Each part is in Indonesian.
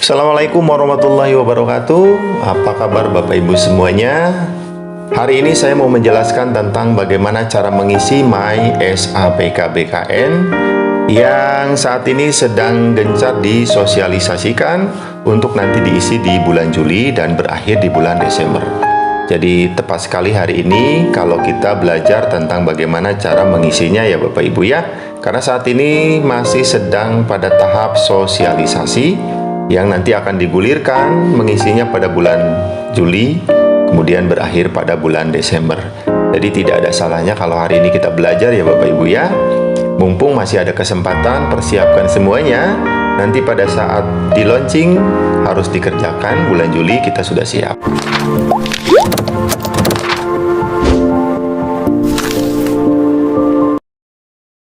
Assalamualaikum warahmatullahi wabarakatuh. Apa kabar Bapak Ibu semuanya? Hari ini saya mau menjelaskan tentang bagaimana cara mengisi My SAPK BKN yang saat ini sedang gencar disosialisasikan untuk nanti diisi di bulan Juli dan berakhir di bulan Desember. Jadi tepat sekali hari ini kalau kita belajar tentang bagaimana cara mengisinya ya Bapak Ibu ya. Karena saat ini masih sedang pada tahap sosialisasi yang nanti akan digulirkan mengisinya pada bulan Juli, kemudian berakhir pada bulan Desember. Jadi tidak ada salahnya kalau hari ini kita belajar ya Bapak Ibu ya. Mumpung masih ada kesempatan, persiapkan semuanya. Nanti pada saat di launching harus dikerjakan, bulan Juli kita sudah siap.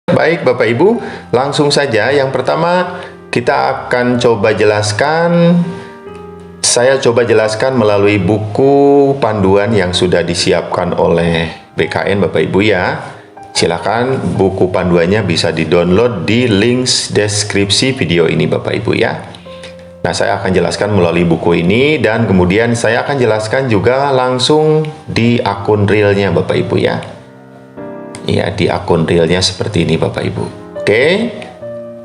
Baik Bapak Ibu, langsung saja. Yang pertama kita akan coba jelaskan, saya coba jelaskan melalui buku panduan yang sudah disiapkan oleh BKN Bapak Ibu ya. Silakan buku panduannya bisa di-download di link deskripsi video ini Bapak Ibu ya. Nah, saya akan jelaskan melalui buku ini dan kemudian saya akan jelaskan juga langsung di akun realnya Bapak Ibu ya. Ya, di akun realnya seperti ini Bapak Ibu. Oke.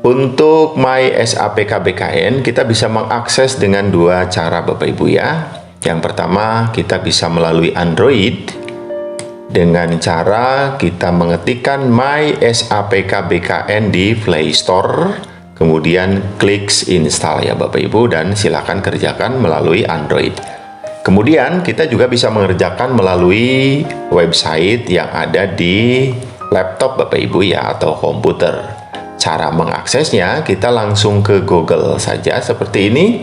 Untuk My SAPK BKN kita bisa mengakses dengan dua cara Bapak Ibu ya. Yang pertama kita bisa melalui Android dengan cara kita mengetikkan My SAPK BKN di Play Store, kemudian klik install ya Bapak Ibu dan silakan kerjakan melalui Android. Kemudian kita juga bisa mengerjakan melalui website yang ada di laptop Bapak Ibu ya atau komputer. Cara mengaksesnya kita langsung ke Google saja seperti ini.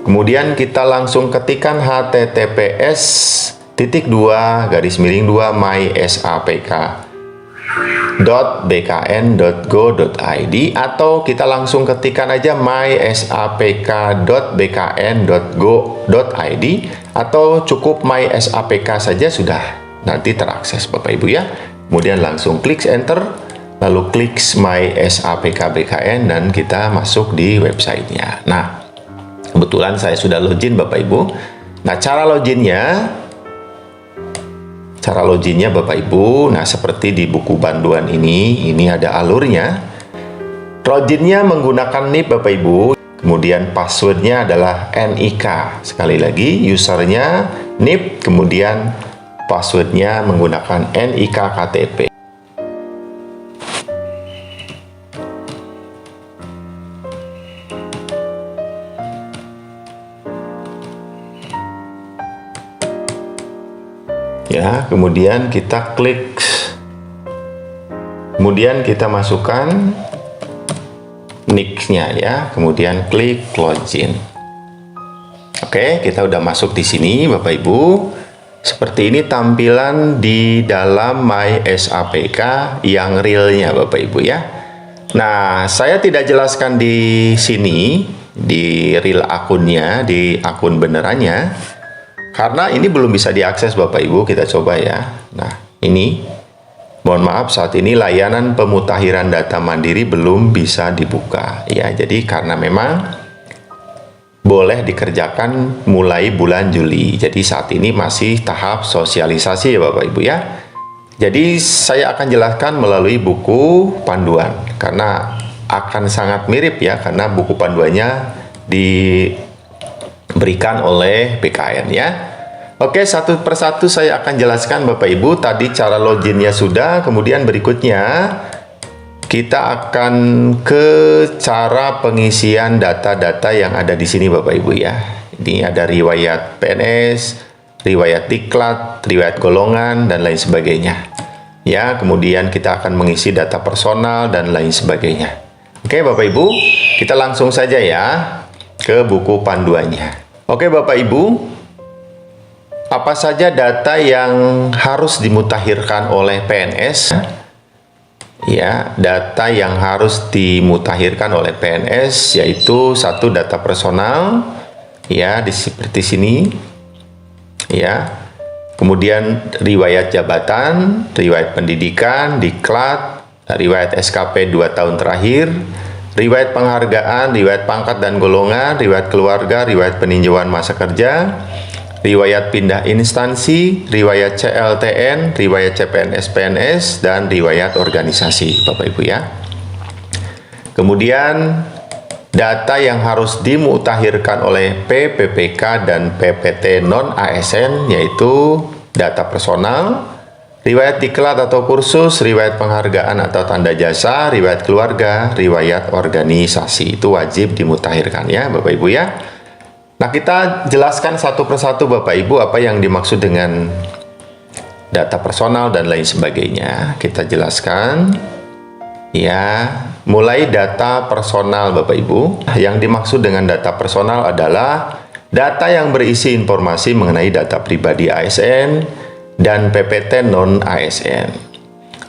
Kemudian kita langsung ketikkan https://mysapk.bkn.go.id atau kita langsung ketikkan aja mysapk.bkn.go.id atau cukup mysapk saja sudah nanti terakses Bapak Ibu ya. Kemudian langsung klik enter. Lalu klik My SAPK BKN dan kita masuk di websitenya. Nah, kebetulan saya sudah login Bapak Ibu. Nah, cara loginnya Bapak Ibu, nah seperti di buku panduan ini ada alurnya. Loginnya menggunakan NIP Bapak Ibu, kemudian passwordnya adalah NIK. Sekali lagi, usernya NIP, kemudian passwordnya menggunakan NIK KTP. Ya, kemudian kita klik, kemudian kita masukkan nick-nya ya, kemudian klik login. Oke, kita udah masuk di sini Bapak Ibu. Seperti ini tampilan di dalam My SAPK yang realnya Bapak Ibu ya. Nah, saya tidak jelaskan di sini di real akunnya, di akun benerannya. Karena ini belum bisa diakses Bapak Ibu, kita coba ya. Nah, ini mohon maaf saat ini layanan pemutakhiran data mandiri belum bisa dibuka ya. Jadi karena memang boleh dikerjakan mulai bulan Juli. Jadi saat ini masih tahap sosialisasi ya Bapak Ibu ya. Jadi saya akan jelaskan melalui buku panduan karena akan sangat mirip ya, karena buku panduannya diberikan oleh BKN ya. Oke, satu persatu saya akan jelaskan Bapak Ibu. Tadi cara loginnya sudah, kemudian berikutnya kita akan ke cara pengisian data-data yang ada di sini Bapak Ibu ya. Ini ada riwayat PNS, riwayat diklat, riwayat golongan dan lain sebagainya. Ya, kemudian kita akan mengisi data personal dan lain sebagainya. Oke Bapak Ibu, kita langsung saja ya ke buku panduannya. Oke Bapak Ibu, apa saja data yang harus dimutakhirkan oleh PNS? Ya, data yang harus dimutakhirkan oleh PNS yaitu satu data personal, ya seperti sini, ya. Kemudian riwayat jabatan, riwayat pendidikan, diklat, riwayat SKP 2 tahun terakhir, riwayat penghargaan, riwayat pangkat dan golongan, riwayat keluarga, riwayat peninjauan masa kerja, riwayat pindah instansi, riwayat CLTN, riwayat CPNS/PNS, dan riwayat organisasi, Bapak Ibu ya. Kemudian data yang harus dimutakhirkan oleh PPPK dan PPT non-ASN yaitu data personal, riwayat diklat atau kursus, riwayat penghargaan atau tanda jasa, riwayat keluarga, riwayat organisasi. Itu wajib dimutakhirkan ya Bapak Ibu ya. Nah, kita jelaskan satu persatu Bapak Ibu apa yang dimaksud dengan data personal dan lain sebagainya. Kita jelaskan ya, mulai data personal Bapak Ibu. Yang dimaksud dengan data personal adalah data yang berisi informasi mengenai data pribadi ASN dan PPT non-ASN.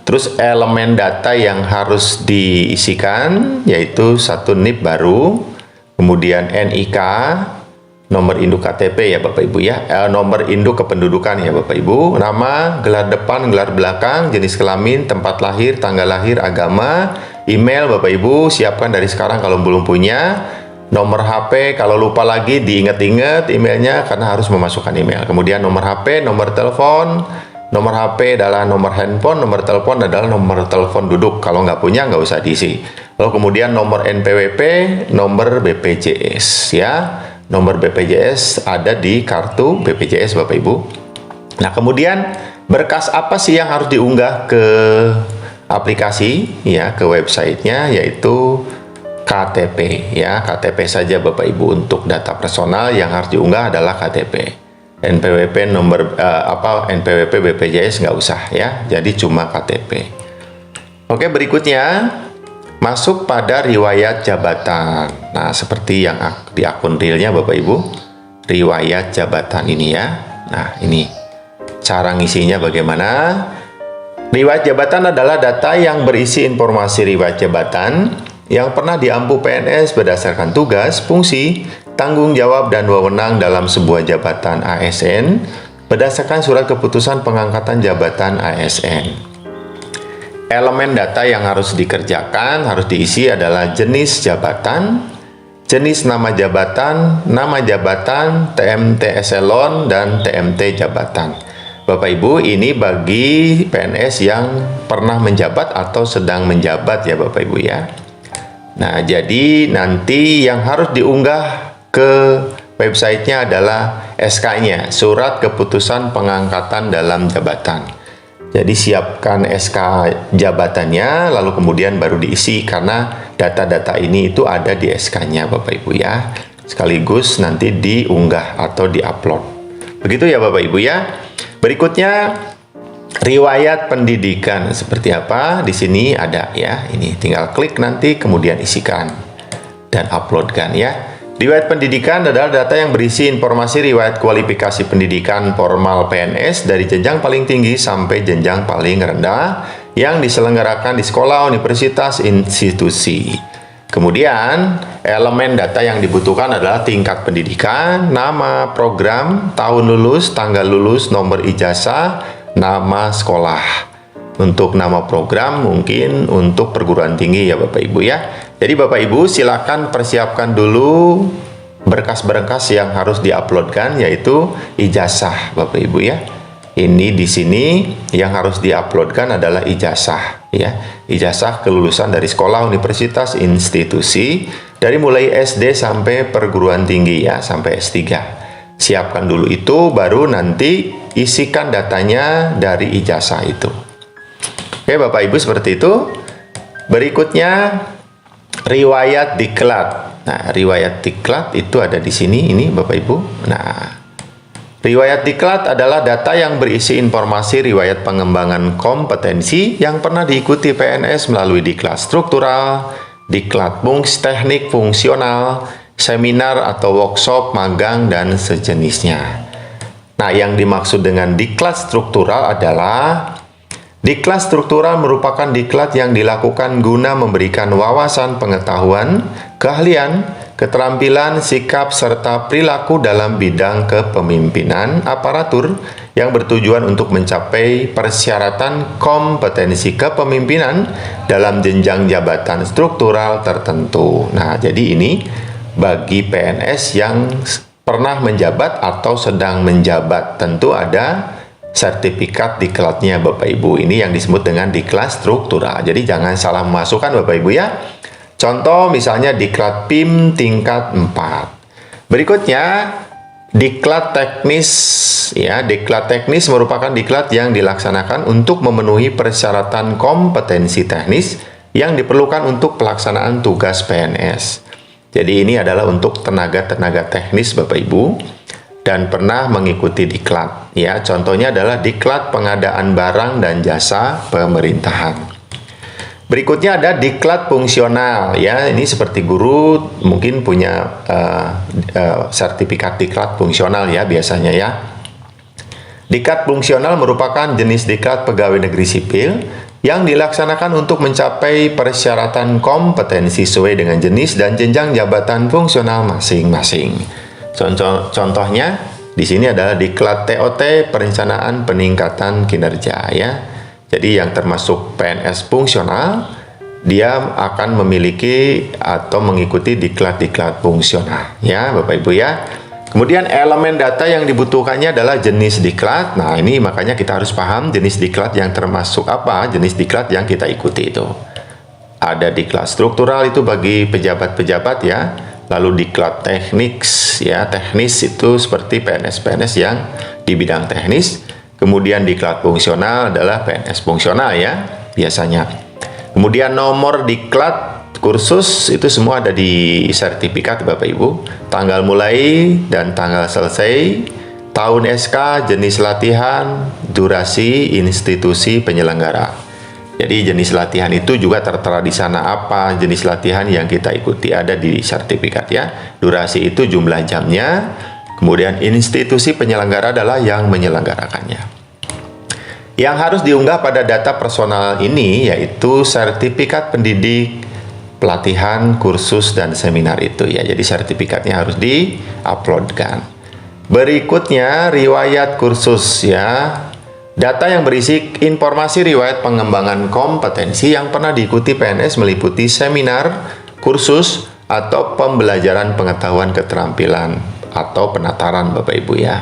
Terus elemen data yang harus diisikan yaitu satu NIP baru, kemudian NIK, nomor induk KTP ya Bapak Ibu ya, nomor induk kependudukan ya Bapak Ibu, nama, gelar depan, gelar belakang, jenis kelamin, tempat lahir, tanggal lahir, agama, email Bapak Ibu, siapkan dari sekarang kalau belum punya, nomor HP, kalau lupa lagi diingat-ingat emailnya karena harus memasukkan email. Kemudian nomor HP, nomor telepon, nomor HP adalah nomor handphone, nomor telepon adalah nomor telepon duduk. Kalau nggak punya nggak usah diisi. Lalu kemudian nomor NPWP, nomor BPJS ya. Nomor BPJS ada di kartu BPJS Bapak Ibu. Nah, kemudian berkas apa sih yang harus diunggah ke aplikasi ya, ke websitenya, yaitu KTP ya. KTP saja Bapak Ibu untuk data personal yang harus diunggah adalah KTP. NPWP nomor NPWP BPJS nggak usah ya. Jadi cuma KTP. Oke, berikutnya masuk pada riwayat jabatan. Nah, seperti yang di akun realnya Bapak Ibu, riwayat jabatan ini ya. Nah, ini cara ngisinya bagaimana. Riwayat jabatan adalah data yang berisi informasi riwayat jabatan yang pernah diampu PNS berdasarkan tugas, fungsi, tanggung jawab, dan wewenang dalam sebuah jabatan ASN berdasarkan surat keputusan pengangkatan jabatan ASN. Elemen data yang harus dikerjakan, harus diisi adalah jenis jabatan, jenis nama jabatan, TMT eselon, dan TMT jabatan. Bapak Ibu, ini bagi PNS yang pernah menjabat atau sedang menjabat ya Bapak Ibu ya. Nah, jadi nanti yang harus diunggah ke websitenya adalah SK-nya, surat keputusan pengangkatan dalam jabatan. Jadi siapkan SK jabatannya, lalu kemudian baru diisi karena data-data ini itu ada di SK-nya Bapak Ibu ya. Sekaligus nanti diunggah atau diupload. Begitu ya Bapak Ibu ya. Berikutnya riwayat pendidikan seperti apa? Di sini ada ya. Ini tinggal klik nanti kemudian isikan dan uploadkan ya. Riwayat pendidikan adalah data yang berisi informasi riwayat kualifikasi pendidikan formal PNS dari jenjang paling tinggi sampai jenjang paling rendah yang diselenggarakan di sekolah, universitas, institusi. Kemudian, elemen data yang dibutuhkan adalah tingkat pendidikan, nama program, tahun lulus, tanggal lulus, nomor ijazah, nama sekolah. Untuk nama program mungkin untuk perguruan tinggi ya Bapak Ibu ya. Jadi Bapak Ibu silakan persiapkan dulu berkas-berkas yang harus diuploadkan yaitu ijazah Bapak Ibu ya. Ini di sini yang harus diuploadkan adalah ijazah ya. Ijazah kelulusan dari sekolah, universitas, institusi dari mulai SD sampai perguruan tinggi ya, sampai S3. Siapkan dulu itu, baru nanti isikan datanya dari ijazah itu. Oke Bapak Ibu, seperti itu. Berikutnya riwayat diklat. Nah, riwayat diklat itu ada di sini ini Bapak Ibu. Nah, riwayat diklat adalah data yang berisi informasi riwayat pengembangan kompetensi yang pernah diikuti PNS melalui diklat struktural, diklat teknik fungsional, seminar atau workshop, magang, dan sejenisnya. Nah, yang dimaksud dengan diklat struktural adalah diklat struktural merupakan diklat yang dilakukan guna memberikan wawasan pengetahuan, keahlian, keterampilan, sikap, serta perilaku dalam bidang kepemimpinan aparatur yang bertujuan untuk mencapai persyaratan kompetensi kepemimpinan dalam jenjang jabatan struktural tertentu. Nah, jadi ini bagi PNS yang pernah menjabat atau sedang menjabat, tentu ada sertifikat diklatnya Bapak Ibu. Ini yang disebut dengan diklat struktural. Jadi jangan salah memasukkan Bapak Ibu ya. Contoh misalnya diklat PIM tingkat 4. Berikutnya diklat teknis ya. Diklat teknis merupakan diklat yang dilaksanakan untuk memenuhi persyaratan kompetensi teknis yang diperlukan untuk pelaksanaan tugas PNS. Jadi ini adalah untuk tenaga-tenaga teknis Bapak Ibu dan pernah mengikuti diklat ya. Contohnya adalah diklat pengadaan barang dan jasa pemerintahan. Berikutnya ada diklat fungsional ya. Ini seperti guru mungkin punya sertifikat diklat fungsional ya biasanya ya. Diklat fungsional merupakan jenis diklat pegawai negeri sipil yang dilaksanakan untuk mencapai persyaratan kompetensi sesuai dengan jenis dan jenjang jabatan fungsional masing-masing. Contohnya di sini adalah diklat TOT perencanaan peningkatan kinerja ya. Jadi yang termasuk PNS fungsional, dia akan memiliki atau mengikuti diklat-diklat fungsional ya Bapak Ibu ya. Kemudian elemen data yang dibutuhkannya adalah jenis diklat. Nah, ini makanya kita harus paham jenis diklat yang termasuk apa, jenis diklat yang kita ikuti itu. Ada diklat struktural itu bagi pejabat-pejabat ya. Lalu diklat teknis ya, teknis itu seperti PNS-PNS yang di bidang teknis. Kemudian diklat fungsional adalah PNS fungsional ya biasanya. Kemudian nomor diklat kursus itu semua ada di sertifikat Bapak Ibu. Tanggal mulai dan tanggal selesai, tahun SK, jenis latihan, durasi, institusi penyelenggara. Jadi jenis latihan itu juga tertera di sana apa jenis latihan yang kita ikuti ada di sertifikat ya. Durasi itu jumlah jamnya. Kemudian institusi penyelenggara adalah yang menyelenggarakannya. Yang harus diunggah pada data personal ini yaitu sertifikat pendidik, pelatihan, kursus, dan seminar itu ya. Jadi sertifikatnya harus di-uploadkan. Berikutnya riwayat kursus ya. Data yang berisi informasi riwayat pengembangan kompetensi yang pernah diikuti PNS meliputi seminar, kursus, atau pembelajaran pengetahuan keterampilan atau penataran Bapak Ibu ya.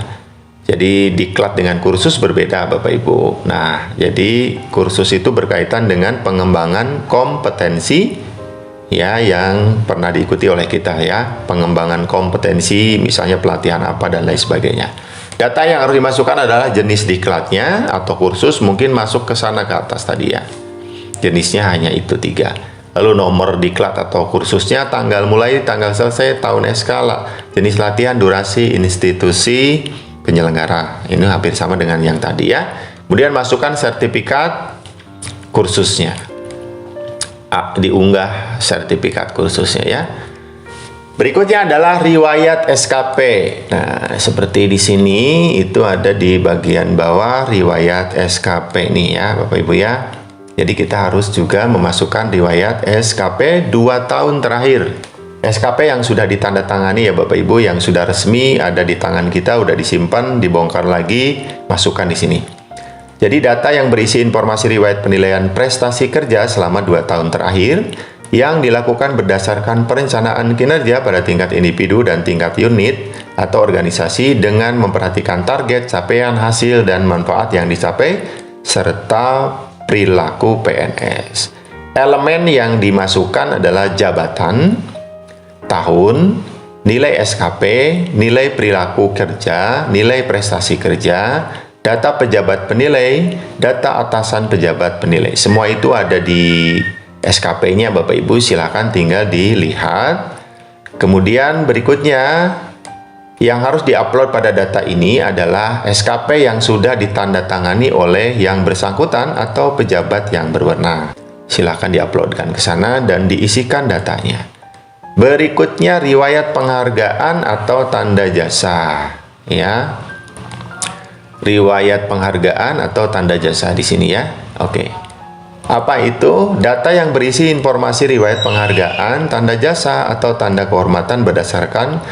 Jadi diklat dengan kursus berbeda Bapak Ibu. Nah, jadi kursus itu berkaitan dengan pengembangan kompetensi ya yang pernah diikuti oleh kita ya. Pengembangan kompetensi misalnya pelatihan apa dan lain sebagainya. Data yang harus dimasukkan adalah jenis diklatnya atau kursus mungkin masuk ke sana ke atas tadi ya. Jenisnya hanya itu 3. Lalu nomor diklat atau kursusnya, tanggal mulai, tanggal selesai, tahun SK, jenis latihan, durasi, institusi penyelenggara. Ini hampir sama dengan yang tadi ya. Kemudian masukkan sertifikat kursusnya. Diunggah sertifikat kursusnya ya. Berikutnya adalah riwayat SKP. Nah, seperti di sini itu ada di bagian bawah riwayat SKP nih ya, Bapak Ibu ya. Jadi kita harus juga memasukkan riwayat SKP 2 tahun terakhir. SKP yang sudah ditandatangani ya Bapak Ibu, yang sudah resmi ada di tangan kita, udah disimpan, dibongkar lagi, masukkan di sini. Jadi data yang berisi informasi riwayat penilaian prestasi kerja selama 2 tahun terakhir yang dilakukan berdasarkan perencanaan kinerja pada tingkat individu dan tingkat unit atau organisasi dengan memperhatikan target, capaian, hasil, dan manfaat yang dicapai serta perilaku PNS. Elemen yang dimasukkan adalah jabatan, tahun, nilai SKP, nilai perilaku kerja, nilai prestasi kerja, data pejabat penilai, data atasan pejabat penilai. Semua itu ada di SKP-nya Bapak Ibu, silakan tinggal dilihat. Kemudian berikutnya yang harus diupload pada data ini adalah SKP yang sudah ditandatangani oleh yang bersangkutan atau pejabat yang berwenang. Silakan diuploadkan ke sana dan diisikan datanya. Berikutnya riwayat penghargaan atau tanda jasa, ya. Riwayat penghargaan atau tanda jasa di sini ya. Oke. Apa itu? Data yang berisi informasi riwayat penghargaan, tanda jasa, atau tanda kehormatan berdasarkan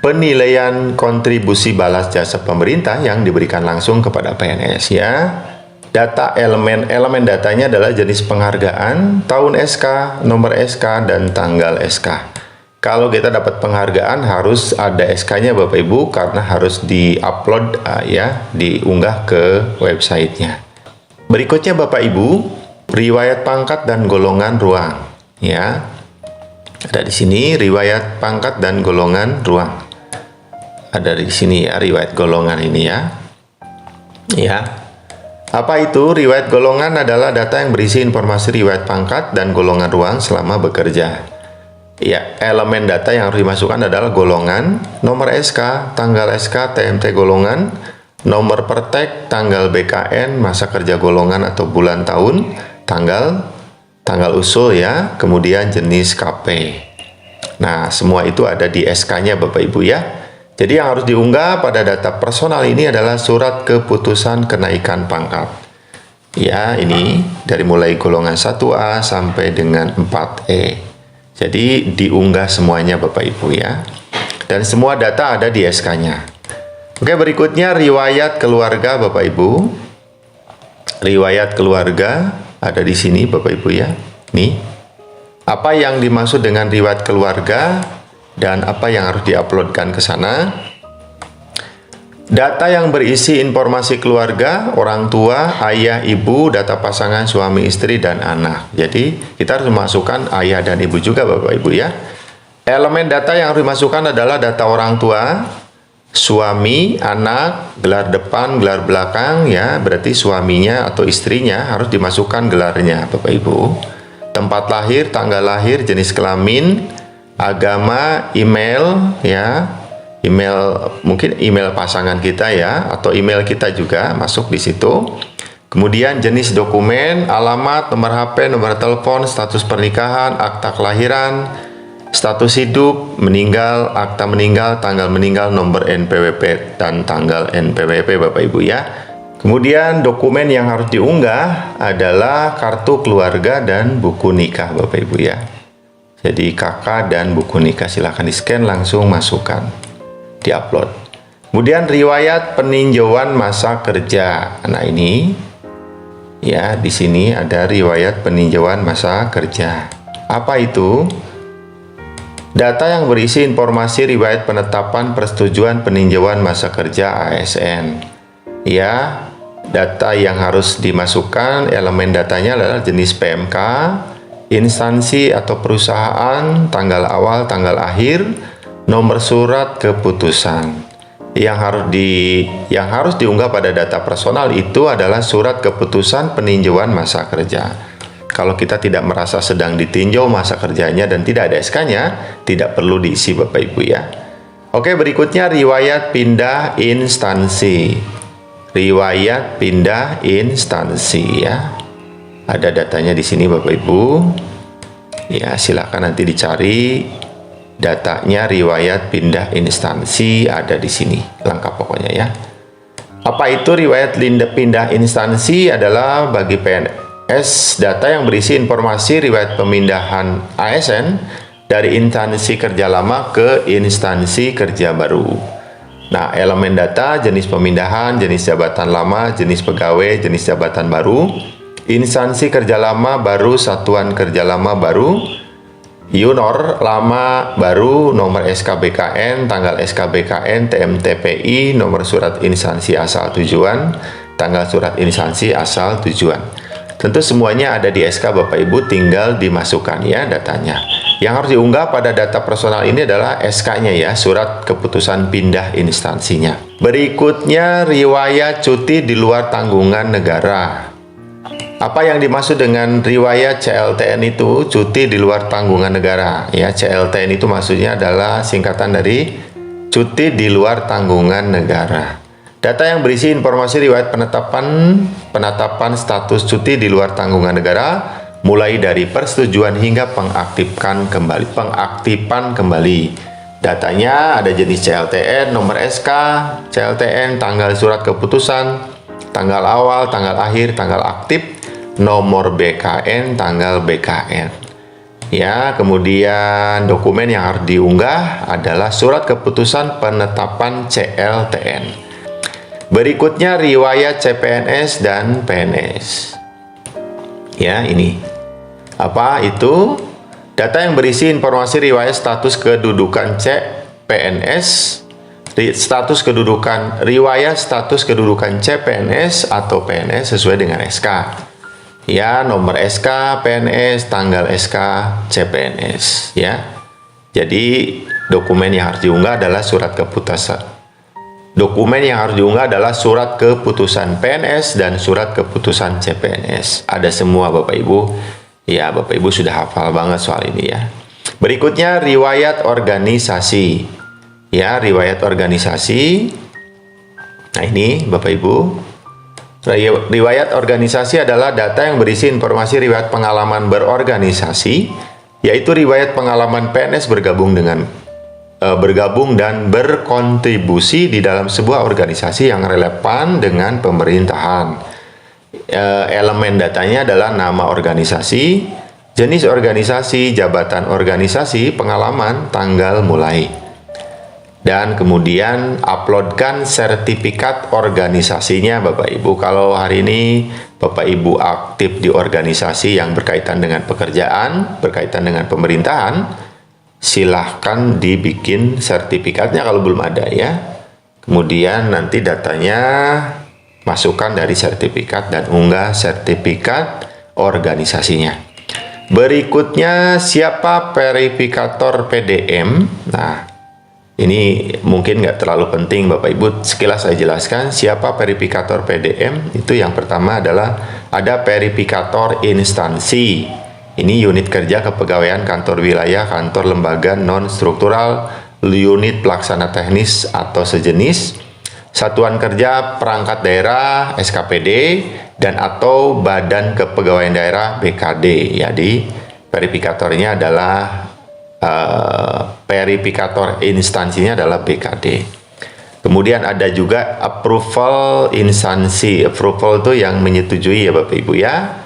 penilaian kontribusi balas jasa pemerintah yang diberikan langsung kepada PNS ya. Data elemen datanya adalah jenis penghargaan, tahun SK, nomor SK, dan tanggal SK. Kalau kita dapat penghargaan harus ada SK-nya Bapak Ibu karena harus di-upload ya, diunggah ke websitenya. Berikutnya Bapak Ibu, riwayat pangkat dan golongan ruang ya. Ada di sini riwayat pangkat dan golongan ruang. Ada di sini ya riwayat golongan ini ya. Ya. Apa itu? Riwayat golongan adalah data yang berisi informasi riwayat pangkat dan golongan ruang selama bekerja. Ya, elemen data yang harus dimasukkan adalah golongan, nomor SK, tanggal SK, TMT golongan, nomor pertek, tanggal BKN, masa kerja golongan atau bulan tahun, tanggal usul ya, kemudian jenis KP. Nah, semua itu ada di SK-nya Bapak Ibu ya. Jadi yang harus diunggah pada data personal ini adalah surat keputusan kenaikan pangkat. Ya, ini dari mulai golongan 1A sampai dengan 4E. Jadi diunggah semuanya Bapak Ibu ya. Dan semua data ada di SK-nya. Oke, berikutnya riwayat keluarga Bapak Ibu. Riwayat keluarga ada di sini Bapak Ibu ya. Nih. Apa yang dimaksud dengan riwayat keluarga dan apa yang harus diuploadkan ke sana? Data yang berisi informasi keluarga, orang tua, ayah, ibu, data pasangan, suami, istri, dan anak. Jadi, kita harus memasukkan ayah dan ibu juga Bapak Ibu ya. Elemen data yang harus dimasukkan adalah data orang tua, suami, anak, gelar depan, gelar belakang ya. Berarti suaminya atau istrinya harus dimasukkan gelarnya Bapak Ibu. Tempat lahir, tanggal lahir, jenis kelamin, agama, email ya. Email, mungkin email pasangan kita ya, atau email kita juga masuk di situ. Kemudian jenis dokumen, alamat, nomor HP, nomor telepon, status pernikahan, akta kelahiran, status hidup, meninggal, akta meninggal, tanggal meninggal, nomor NPWP, dan tanggal NPWP Bapak Ibu ya. Kemudian dokumen yang harus diunggah adalah kartu keluarga dan buku nikah Bapak Ibu ya. Jadi KK dan buku nikah silahkan di-scan langsung masukkan. Di-upload. Kemudian riwayat peninjauan masa kerja. Nah, ini ya, di sini ada riwayat peninjauan masa kerja. Apa itu? Data yang berisi informasi riwayat penetapan persetujuan peninjauan masa kerja ASN. Ya, data yang harus dimasukkan, elemen datanya adalah jenis PMK, instansi atau perusahaan, tanggal awal, tanggal akhir, nomor surat keputusan. Yang harus diunggah pada data personal itu adalah surat keputusan peninjauan masa kerja. Kalau kita tidak merasa sedang ditinjau masa kerjanya dan tidak ada SK-nya, tidak perlu diisi Bapak Ibu ya. Oke, berikutnya riwayat pindah instansi. Riwayat pindah instansi ya. Ada datanya di sini Bapak Ibu. Ya, silakan nanti dicari. Datanya riwayat pindah instansi ada di sini, lengkap pokoknya ya. Apa itu riwayat pindah instansi? Adalah bagi PNS data yang berisi informasi riwayat pemindahan ASN dari instansi kerja lama ke instansi kerja baru. Nah, elemen data jenis pemindahan, jenis jabatan lama, jenis pegawai, jenis jabatan baru, instansi kerja lama baru, satuan kerja lama baru, Yunor lama baru, nomor SKBKN, tanggal SKBKN, TMTPI, nomor surat instansi asal tujuan, tanggal surat instansi asal tujuan. Tentu semuanya ada di SK Bapak Ibu, tinggal dimasukkan ya datanya. Yang harus diunggah pada data personal ini adalah SK-nya ya, surat keputusan pindah instansinya. Berikutnya riwayat cuti di luar tanggungan negara. Apa yang dimaksud dengan riwayat CLTN itu? Cuti di luar tanggungan negara. Ya, CLTN itu maksudnya adalah singkatan dari cuti di luar tanggungan negara. Data yang berisi informasi riwayat penetapan status cuti di luar tanggungan negara, mulai dari persetujuan hingga pengaktifan kembali. Datanya ada jenis CLTN, nomor SK, CLTN, tanggal surat keputusan, tanggal awal, tanggal akhir, tanggal aktif, nomor BKN, tanggal BKN. Ya, kemudian dokumen yang harus diunggah adalah surat keputusan penetapan CLTN. Berikutnya riwayat CPNS dan PNS. Ya, ini. Apa itu? Data yang berisi informasi riwayat status kedudukan CPNS, riwayat status kedudukan CPNS atau PNS sesuai dengan SK. Ya, nomor SK PNS, tanggal SK CPNS, ya. Jadi dokumen yang harus diunggah adalah surat keputusan. Dokumen yang harus diunggah adalah surat keputusan PNS dan surat keputusan CPNS. Ada semua Bapak Ibu. Ya, Bapak Ibu sudah hafal banget soal ini ya. Berikutnya riwayat organisasi. Ya, riwayat organisasi. Nah, ini Bapak Ibu. Riwayat organisasi adalah data yang berisi informasi riwayat pengalaman berorganisasi, yaitu riwayat pengalaman PNS bergabung dan berkontribusi di dalam sebuah organisasi yang relevan dengan pemerintahan. Elemen datanya adalah nama organisasi, jenis organisasi, jabatan organisasi, pengalaman, tanggal mulai. Dan kemudian uploadkan sertifikat organisasinya Bapak Ibu. Kalau hari ini Bapak Ibu aktif di organisasi yang berkaitan dengan pekerjaan, berkaitan dengan pemerintahan, silahkan dibikin sertifikatnya kalau belum ada ya. Kemudian nanti datanya masukkan dari sertifikat dan unggah sertifikat organisasinya. Berikutnya siapa verifikator PDM? Nah, ini mungkin nggak terlalu penting Bapak Ibu, sekilas saya jelaskan siapa verifikator PDM. Itu yang pertama adalah ada verifikator instansi. Ini unit kerja kepegawaian, kantor wilayah, kantor lembaga non-struktural, unit pelaksana teknis atau sejenis, satuan kerja perangkat daerah SKPD, dan atau badan kepegawaian daerah BKD. Jadi verifikatornya adalah verifikator instansinya adalah BKD. Kemudian ada juga approval instansi. Approval itu yang menyetujui ya Bapak Ibu ya.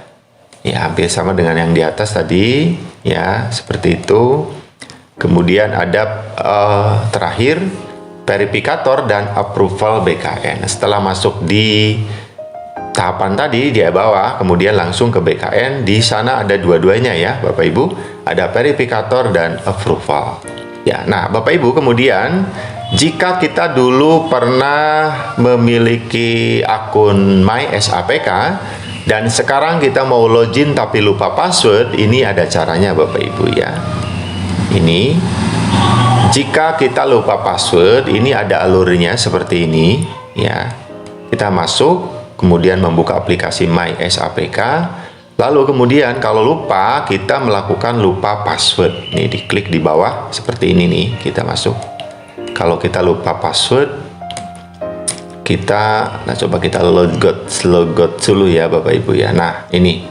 Ya, hampir sama dengan yang di atas tadi ya, seperti itu. Kemudian ada terakhir verifikator dan approval BKN. Setelah masuk di tahapan tadi di bawah, kemudian langsung ke BKN. Di sana ada dua-duanya ya Bapak Ibu, ada verifikator dan approval. Ya, nah Bapak Ibu, kemudian jika kita dulu pernah memiliki akun MySAPK dan sekarang kita mau login tapi lupa password, ini ada caranya Bapak Ibu ya. Ini jika kita lupa password, ini ada alurnya seperti ini ya. Kita masuk, kemudian membuka aplikasi MySAPK, lalu kemudian kalau lupa, kita melakukan lupa password. Nih, diklik di bawah seperti ini nih, kita masuk. Kalau kita lupa password, coba kita logout dulu ya Bapak Ibu ya. Nah, ini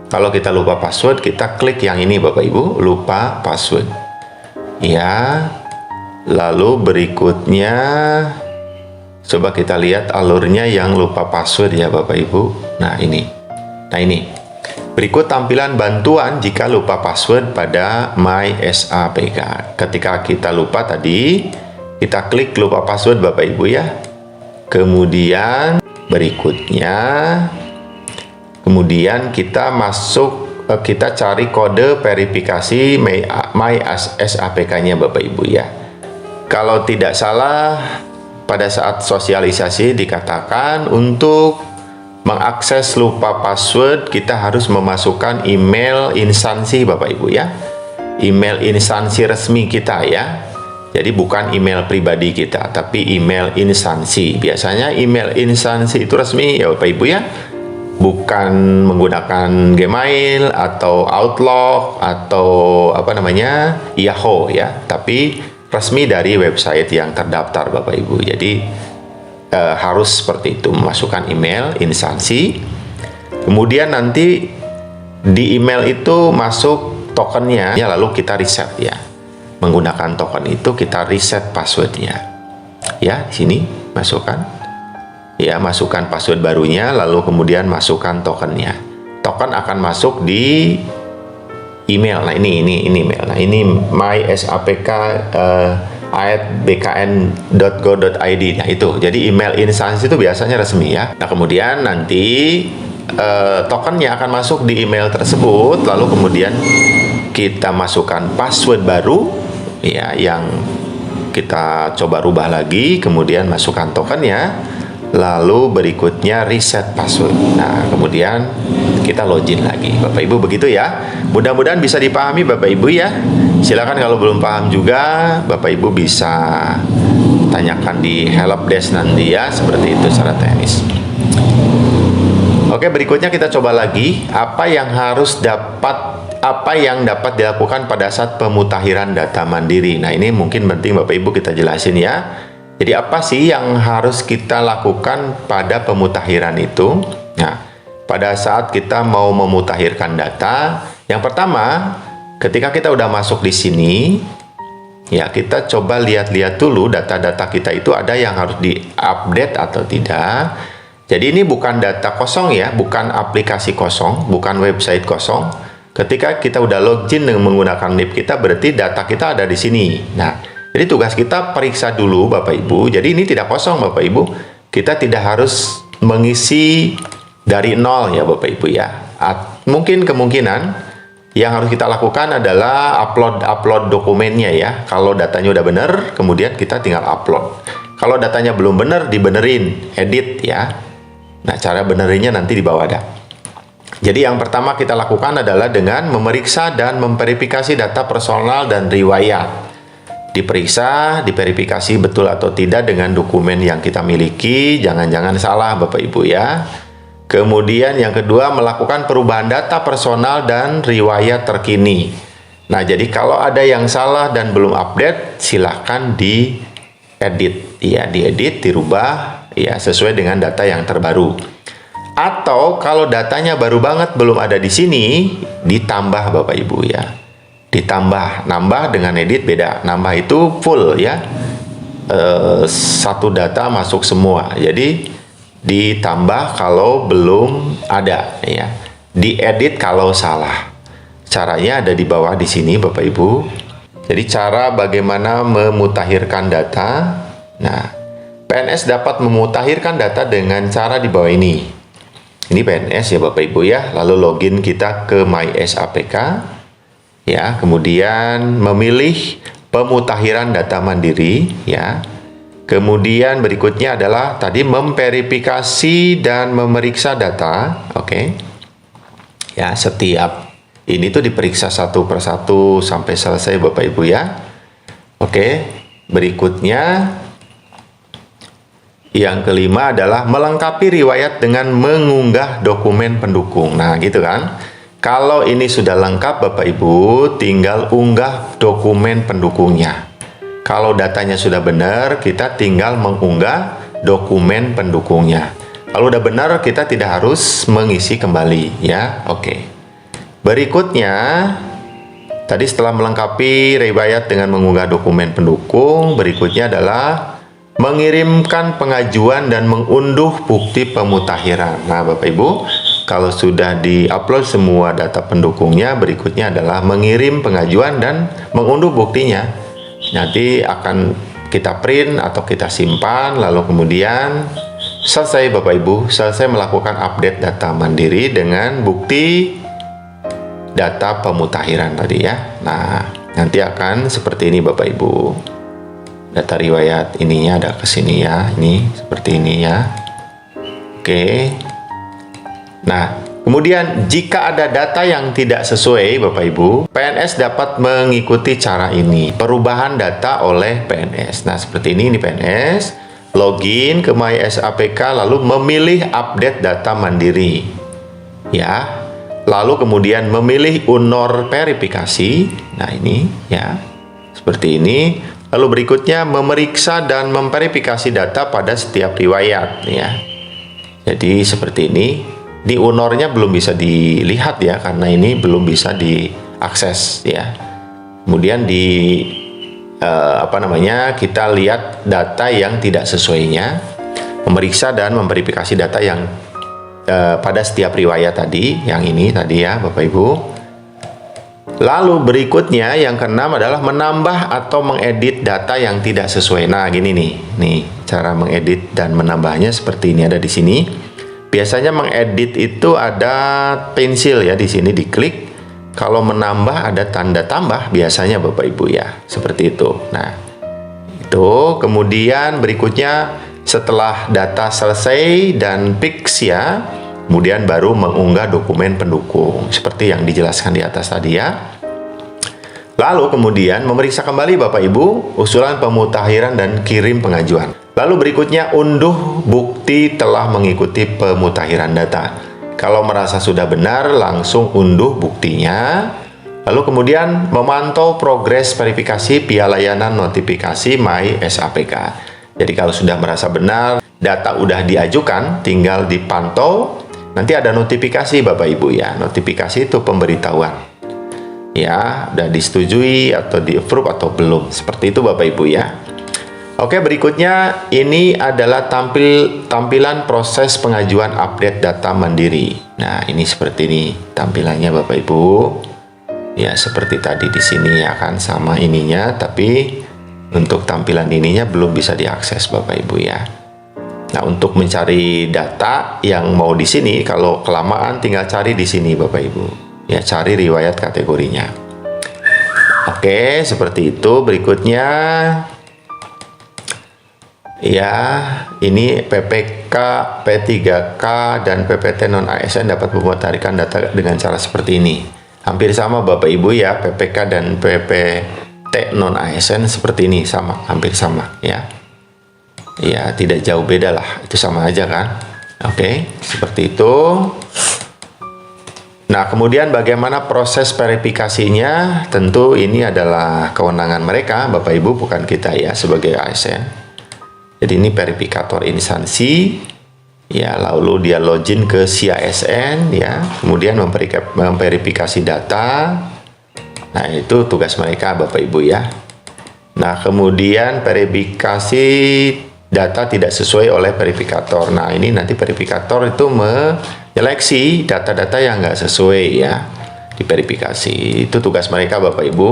kalau kita lupa password, kita klik yang ini Bapak Ibu, lupa password ya. Lalu berikutnya coba kita lihat alurnya yang lupa password ya Bapak Ibu. Nah ini berikut tampilan bantuan jika lupa password pada MySAPK. Ketika kita lupa tadi, kita klik lupa password Bapak Ibu ya. Kemudian berikutnya, kita masuk, kita cari kode verifikasi MySAPK-nya Bapak Ibu ya. Kalau tidak salah, pada saat sosialisasi dikatakan untuk mengakses lupa password kita harus memasukkan email instansi Bapak Ibu ya. Email instansi resmi kita ya. Jadi bukan email pribadi kita, tapi email instansi. Biasanya email instansi itu resmi ya Bapak Ibu ya. Bukan menggunakan Gmail atau Outlook atau Yahoo ya, tapi resmi dari website yang terdaftar Bapak Ibu. Jadi harus seperti itu, memasukkan email instansi. Kemudian nanti di email itu masuk tokennya ya, lalu kita reset ya. Menggunakan token itu kita reset passwordnya. Ya, sini masukkan. Ya, masukkan password barunya, lalu kemudian masukkan tokennya. token akan masuk di email. Nah, ini email. Nah, ini mysapk@bkn.go.id. Nah, itu. Jadi email instansi itu biasanya resmi ya. Nah, kemudian nanti tokennya akan masuk di email tersebut, lalu kemudian kita masukkan password baru ya, yang kita coba rubah lagi, kemudian masukkan tokennya, lalu berikutnya reset password. Nah, kemudian kita login lagi. Bapak Ibu, begitu ya. Mudah-mudahan bisa dipahami Bapak Ibu ya. Silakan kalau belum paham juga Bapak Ibu bisa tanyakan di helpdesk nanti ya, seperti itu secara teknis. Oke, berikutnya kita coba lagi apa yang dapat dilakukan pada saat pemutakhiran data mandiri. Nah, ini mungkin penting Bapak Ibu kita jelasin ya. Jadi apa sih yang harus kita lakukan pada pemutakhiran itu? Nah, pada saat kita mau memutakhirkan data, yang pertama, ketika kita udah masuk di sini, ya kita coba lihat-lihat dulu data-data kita itu ada yang harus diupdate atau tidak. Jadi ini bukan data kosong ya, bukan aplikasi kosong, bukan website kosong. Ketika kita udah login dengan menggunakan NIP kita, berarti data kita ada di sini. Nah, jadi tugas kita periksa dulu Bapak Ibu. Jadi ini tidak kosong Bapak Ibu. Kita tidak harus mengisi dari nol ya Bapak Ibu ya. Mungkin kemungkinan yang harus kita lakukan adalah upload dokumennya ya. Kalau datanya udah benar, kemudian kita tinggal upload. Kalau datanya belum benar, dibenerin, edit ya. Nah, cara benerinnya nanti di bawah ada. Jadi yang pertama kita lakukan adalah dengan memeriksa dan memverifikasi data personal dan riwayat. Diperiksa, diverifikasi betul atau tidak dengan dokumen yang kita miliki, jangan-jangan salah Bapak Ibu ya. Kemudian yang kedua, melakukan perubahan data personal dan riwayat terkini. Nah, jadi kalau ada yang salah dan belum update, silahkan diedit ya, diedit, dirubah ya sesuai dengan data yang terbaru. Atau kalau datanya baru banget belum ada di sini, ditambah Bapak Ibu ya. Ditambah, nambah dengan edit beda. Nambah itu full ya. Satu data masuk semua. Jadi ditambah kalau belum ada ya. Diedit kalau salah. Caranya ada di bawah di sini Bapak Ibu. Jadi cara bagaimana memutakhirkan data. Nah, PNS dapat memutakhirkan data dengan cara di bawah ini. Ini PNS ya Bapak Ibu ya. Lalu login kita ke mysapk ya. Kemudian memilih pemutakhiran data mandiri ya. Kemudian berikutnya adalah tadi memverifikasi dan memeriksa data. Oke. Ya, setiap ini tuh diperiksa satu persatu sampai selesai Bapak Ibu ya. Oke. Berikutnya yang kelima adalah melengkapi riwayat dengan mengunggah dokumen pendukung. Nah, gitu kan. Kalau ini sudah lengkap Bapak Ibu, tinggal unggah dokumen pendukungnya. Kalau datanya sudah benar, kita tinggal mengunggah dokumen pendukungnya. Kalau udah benar, kita tidak harus mengisi kembali ya. Oke. Berikutnya, tadi setelah melengkapi riwayat dengan mengunggah dokumen pendukung, berikutnya adalah mengirimkan pengajuan dan mengunduh bukti pemutakhiran. Nah, Bapak Ibu, kalau sudah di-upload semua data pendukungnya, berikutnya adalah mengirim pengajuan dan mengunduh buktinya. Nanti akan kita print atau kita simpan, lalu kemudian selesai Bapak Ibu, selesai melakukan update data mandiri dengan bukti data pemutakhiran tadi ya. Nah, nanti akan seperti ini Bapak Ibu. Data riwayat ininya ada ke sini ya, ini seperti ini ya. Oke. Nah, kemudian jika ada data yang tidak sesuai Bapak Ibu, PNS dapat mengikuti cara ini, perubahan data oleh PNS. Nah, seperti ini PNS, login ke mysapk lalu memilih update data mandiri. Ya. Lalu kemudian memilih UNOR verifikasi. Nah, ini ya. Seperti ini. Lalu berikutnya memeriksa dan memverifikasi data pada setiap riwayat ya. Jadi seperti ini. Di UNOR-nya belum bisa dilihat ya, karena ini belum bisa diakses ya. Kemudian kita lihat data yang tidak sesuainya, memeriksa dan memverifikasi data yang pada setiap riwayat tadi, yang ini tadi ya Bapak Ibu. Lalu berikutnya yang keenam adalah menambah atau mengedit data yang tidak sesuai. Nah, gini nih cara mengedit dan menambahnya seperti ini, ada di sini. Biasanya mengedit itu ada pensil ya, di sini diklik. Kalau menambah ada tanda tambah biasanya Bapak Ibu ya, seperti itu. Nah, itu kemudian berikutnya setelah data selesai dan fix ya, kemudian baru mengunggah dokumen pendukung seperti yang dijelaskan di atas tadi ya. Lalu kemudian memeriksa kembali Bapak Ibu usulan pemutakhiran dan kirim pengajuan. Lalu berikutnya unduh bukti telah mengikuti pemutakhiran data. Kalau merasa sudah benar, langsung unduh buktinya. Lalu kemudian memantau progres verifikasi via layanan notifikasi My SAPK. Jadi kalau sudah merasa benar, data udah diajukan, tinggal dipantau. Nanti ada notifikasi Bapak Ibu ya. Notifikasi itu pemberitahuan. Ya, udah disetujui atau di-approve atau belum. Seperti itu Bapak Ibu ya. Oke, berikutnya ini adalah tampilan proses pengajuan update data mandiri. Nah, ini seperti ini tampilannya Bapak Ibu. Ya, seperti tadi di sini ya kan sama ininya, tapi untuk tampilan ininya belum bisa diakses Bapak Ibu ya. Nah, untuk mencari data yang mau di sini, kalau kelamaan tinggal cari di sini Bapak Ibu. Ya, cari riwayat kategorinya. Oke, seperti itu. Berikutnya ya, ini PPK, P3K, dan PPT non-ASN dapat memutarikan data dengan cara seperti ini. Hampir sama Bapak Ibu ya, PPK dan PPT non-ASN seperti ini, sama, hampir sama ya. Ya, tidak jauh beda lah, itu sama aja kan. Oke, seperti itu. Nah, kemudian bagaimana proses verifikasinya? Tentu ini adalah kewenangan mereka, Bapak Ibu, bukan kita ya, sebagai ASN. Jadi ini verifikator instansi ya, lalu dia login ke CASN ya, kemudian memverifikasi data. Nah, itu tugas mereka Bapak Ibu ya. Nah, kemudian verifikasi data tidak sesuai oleh verifikator. Nah, ini nanti verifikator itu menyeleksi data-data yang nggak sesuai ya, diverifikasi. Itu tugas mereka Bapak Ibu.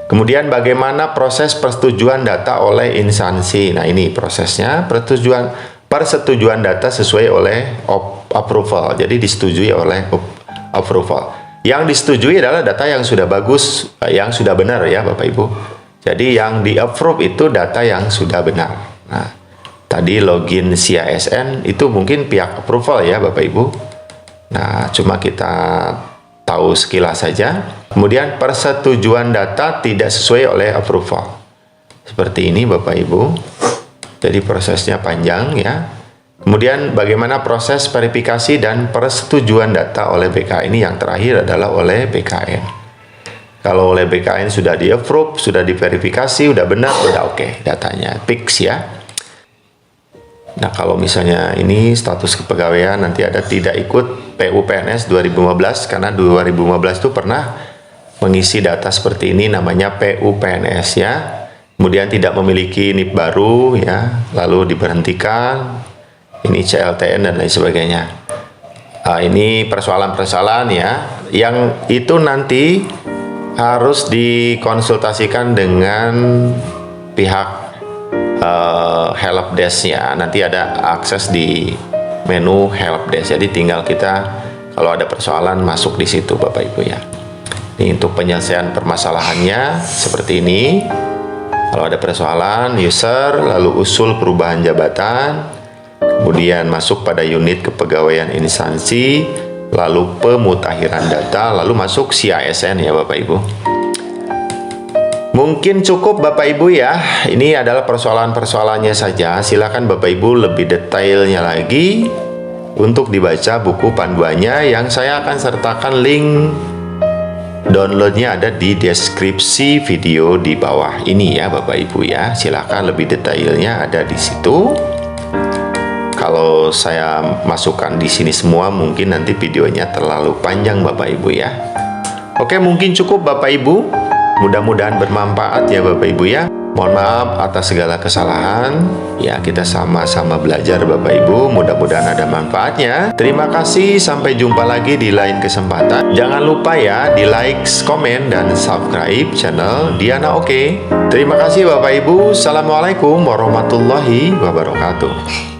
Kemudian bagaimana proses persetujuan data oleh instansi. Nah, ini prosesnya persetujuan data sesuai oleh approval. Jadi disetujui oleh approval. Yang disetujui adalah data yang sudah bagus, yang sudah benar ya Bapak Ibu. Jadi yang di approve itu data yang sudah benar. Nah, tadi login CASN itu mungkin pihak approval ya Bapak Ibu. Nah, cuma kita tahu sekilas saja. Kemudian persetujuan data tidak sesuai oleh approval. Seperti ini Bapak Ibu. Jadi prosesnya panjang ya. Kemudian bagaimana proses verifikasi dan persetujuan data oleh BKN, ini yang terakhir adalah oleh BKN. Kalau oleh BKN sudah di-approve, sudah diverifikasi, udah benar, udah oke, datanya fix ya. Nah, kalau misalnya ini status kepegawaian nanti ada tidak ikut PUPNS 2015, karena 2015 itu pernah mengisi data seperti ini, namanya PUPNS ya. Kemudian tidak memiliki NIP baru ya, lalu diberhentikan, ini CLTN dan lain sebagainya. Ini persoalan-persoalan ya, yang itu nanti harus dikonsultasikan dengan pihak helpdesk ya. Nanti ada akses di menu helpdesk, jadi tinggal kita kalau ada persoalan masuk di situ Bapak Ibu ya. Ini untuk penyelesaian permasalahannya seperti ini. Kalau ada persoalan, user, lalu usul perubahan jabatan, kemudian masuk pada unit kepegawaian instansi, lalu pemutakhiran data, lalu masuk CASN ya Bapak Ibu. Mungkin cukup Bapak Ibu ya. Ini adalah persoalan-persoalannya saja. Silakan Bapak Ibu lebih detailnya lagi untuk dibaca buku panduannya yang saya akan sertakan link downloadnya ada di deskripsi video di bawah ini ya Bapak Ibu ya. Silakan lebih detailnya ada di situ. Kalau saya masukkan di sini semua mungkin nanti videonya terlalu panjang Bapak Ibu ya. Oke, mungkin cukup Bapak Ibu. Mudah-mudahan bermanfaat ya Bapak Ibu ya. Mohon maaf atas segala kesalahan. Ya, kita sama-sama belajar Bapak Ibu. Mudah-mudahan ada manfaatnya. Terima kasih, sampai jumpa lagi di lain kesempatan. Jangan lupa ya, di like, komen, dan subscribe channel Diana Oke. Terima kasih Bapak Ibu. Assalamualaikum warahmatullahi wabarakatuh.